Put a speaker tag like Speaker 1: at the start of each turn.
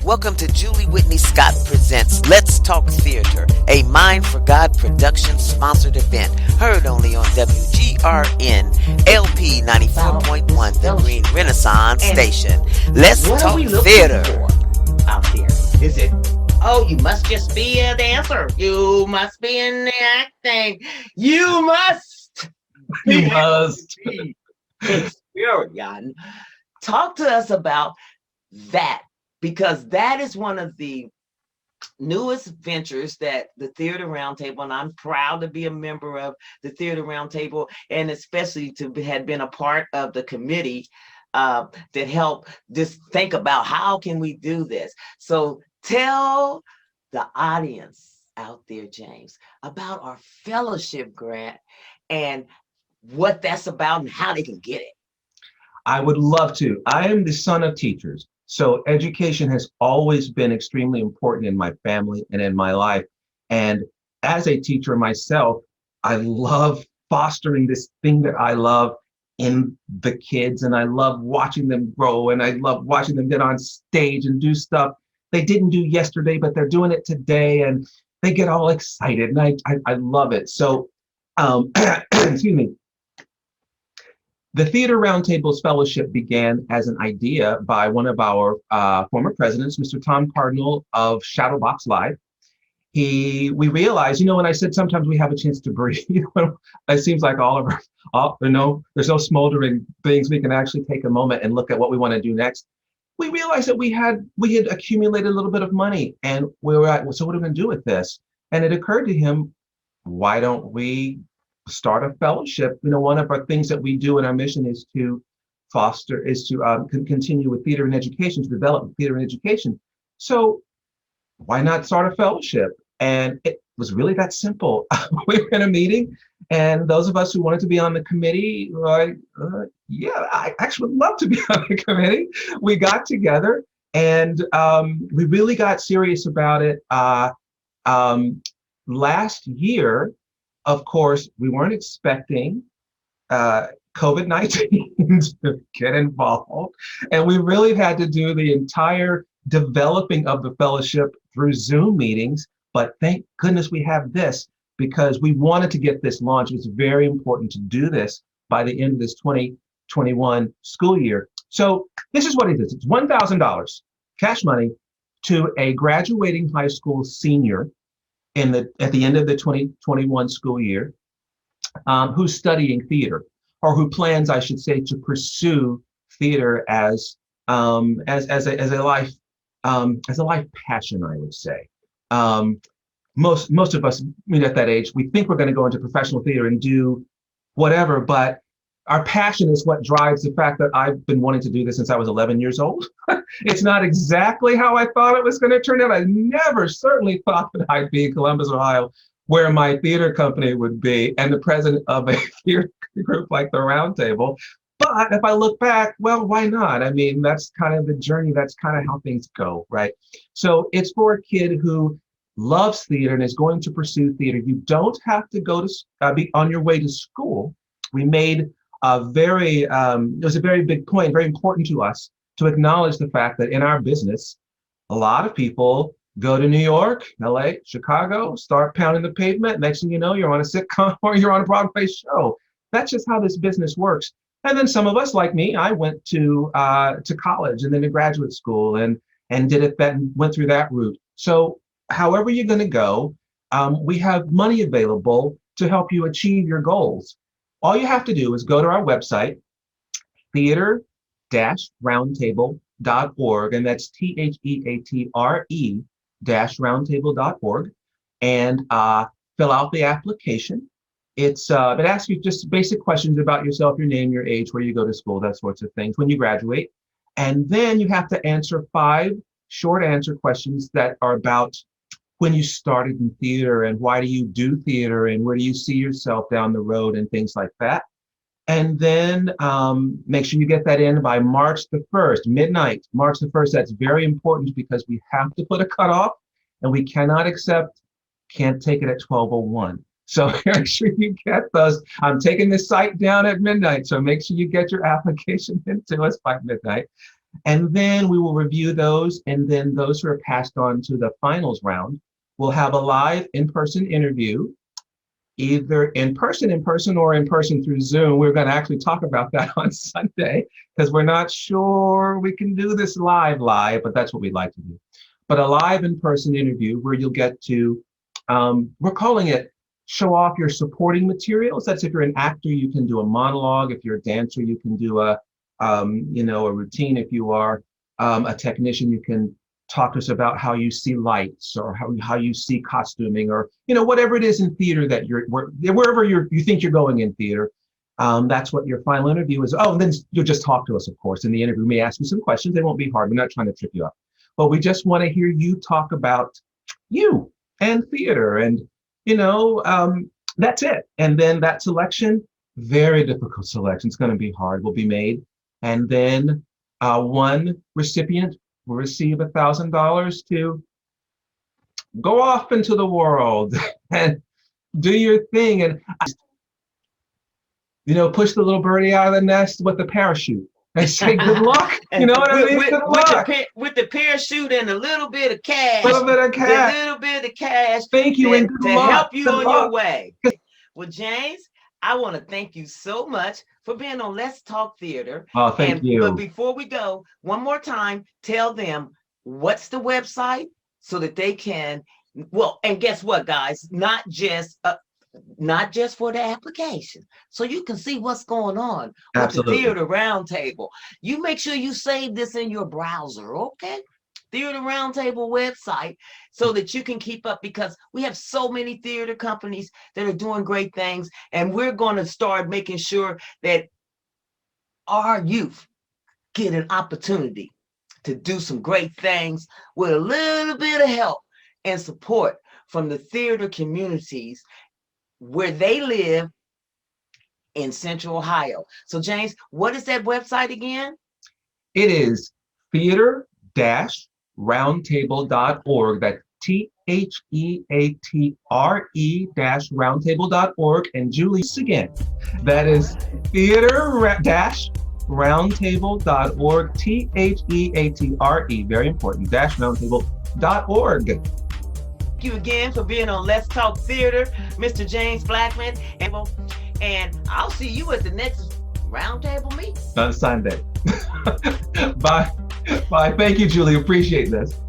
Speaker 1: Welcome to Julie Whitney Scott Presents Let's Talk Theater, a Mind for God production sponsored event, heard only on WGRN LP 94.1, the Green Renaissance Station. Let's talk theater.
Speaker 2: Out there, is it? Oh, you must just be a dancer. You must be in the acting. You must. Experience. Talk to us about that, because that is one of the newest ventures that the Theater Roundtable, and I'm proud to be a member of the Theater Roundtable, and especially to had been a part of the committee that helped just think about how can we do this. So tell the audience out there, James, about our fellowship grant and what that's about and how they can get it.
Speaker 3: I would love to. I am the son of teachers, so education has always been extremely important in my family and in my life. And as a teacher myself, I love fostering this thing that I love in the kids, and I love watching them grow, and I love watching them get on stage and do stuff they didn't do yesterday, but they're doing it today, and they get all excited, and I love it. So, excuse me. The Theater Roundtable's fellowship began as an idea by one of our former presidents, Mr. Tom Cardinal of Shadowbox Live. We realized, when I said sometimes we have a chance to breathe, it seems like there's no smoldering things. We can actually take a moment and look at what we want to do next. We realized that we had accumulated a little bit of money, and we were like, well, so what are we going to do with this? And it occurred to him, why don't we start a fellowship? One of our things that we do in our mission is to continue with theater and education, to develop theater and education. So why not start a fellowship? And it was really that simple. We were in a meeting, and those of us who wanted to be on the committee were like, yeah, I actually would love to be on the committee. We got together, and we really got serious about it. Last year, of course, we weren't expecting COVID-19 to get involved, and we really had to do the entire developing of the fellowship through Zoom meetings. But thank goodness we have this, because we wanted to get this launched. It was very important to do this by the end of this 2021 school year. So this is what it is. It's $1,000 cash money to a graduating high school senior at the end of the 2021 school year, who's studying theater, or who plans, I should say, to pursue theater as a life passion, I would say. Most of us at that age, we think we're going to go into professional theater and do whatever, but our passion is what drives the fact that I've been wanting to do this since I was 11 years old. It's not exactly how I thought it was going to turn out. I never certainly thought that I'd be in Columbus, Ohio, where my theater company would be, and the president of a theater group like the Roundtable. But if I look back, well, why not? I mean, that's kind of the journey. That's kind of how things go, right? So it's for a kid who loves theater and is going to pursue theater. You don't have to go to be on your way to school. We made it was a very big point, very important to us to acknowledge the fact that in our business, a lot of people go to New York, LA, Chicago, start pounding the pavement. Next thing you know, you're on a sitcom or you're on a Broadway show. That's just how this business works. And then some of us, like me, I went to college and then to graduate school and went through that route. So however you're going to go, we have money available to help you achieve your goals. All you have to do is go to our website, theater-roundtable.org, and that's theatre-roundtable.org, and fill out the application. It asks you just basic questions about yourself, your name, your age, where you go to school, that sorts of things when you graduate. And then you have to answer 5 short answer questions that are about when you started in theater and why do you do theater and where do you see yourself down the road and things like that. And then make sure you get that in by March the 1st, midnight, March the 1st. That's very important because we have to put a cutoff, and we can't take it at 12:01. So make sure you get those. I'm taking this site down at midnight, so make sure you get your application into us by midnight. And then we will review those. And then those who are passed on to the finals round will have a live in-person interview, either in person, or in person through Zoom. We're going to actually talk about that on Sunday because we're not sure we can do this live, but that's what we'd like to do. But a live in-person interview where you'll get to, we're calling it show off your supporting materials. That's if you're an actor, you can do a monologue. If you're a dancer, you can do a routine. If you are a technician, you can talk to us about how you see lights or how you see costuming or, whatever it is in theater that wherever you think you're going in theater. That's what your final interview is. Oh, and then you'll just talk to us, of course, in the interview. We may ask you some questions. They won't be hard. We're not trying to trip you up. But we just want to hear you talk about you and theater. And, that's it. And then that selection, very difficult selection. It's going to be hard, will be made. And then one recipient will receive $1,000 to go off into the world and do your thing. And, push the little birdie out of the nest with the parachute. And say good luck. You know what I mean? Good luck.
Speaker 2: With the parachute and a little bit of cash.
Speaker 3: A little bit of cash. Thank you and good
Speaker 2: to
Speaker 3: luck.
Speaker 2: help you on your way. Well, James, I want to thank you so much for being on Let's Talk Theater.
Speaker 3: Oh, thank you.
Speaker 2: But before we go, one more time, tell them what's the website so that they can. Well, and guess what, guys? Not just for the application, so you can see what's going on with
Speaker 3: Absolutely.
Speaker 2: the Theater Roundtable. You make sure you save this in your browser, okay? Theater Roundtable website, so that you can keep up, because we have so many theater companies that are doing great things, and we're going to start making sure that our youth get an opportunity to do some great things with a little bit of help and support from the theater communities where they live in Central Ohio. So James, what is that website again?
Speaker 3: It is theater-roundtable.org. That's theatre-roundtable.org. And Julie, again, that is theater-roundtable.org, THEATRE, very important, -roundtable.org.
Speaker 2: Thank you again for being on Let's Talk Theater, Mr. James Blackman. And I'll see you at the next roundtable meeting
Speaker 3: On Sunday. Bye. Bye. Thank you, Julie. Appreciate this.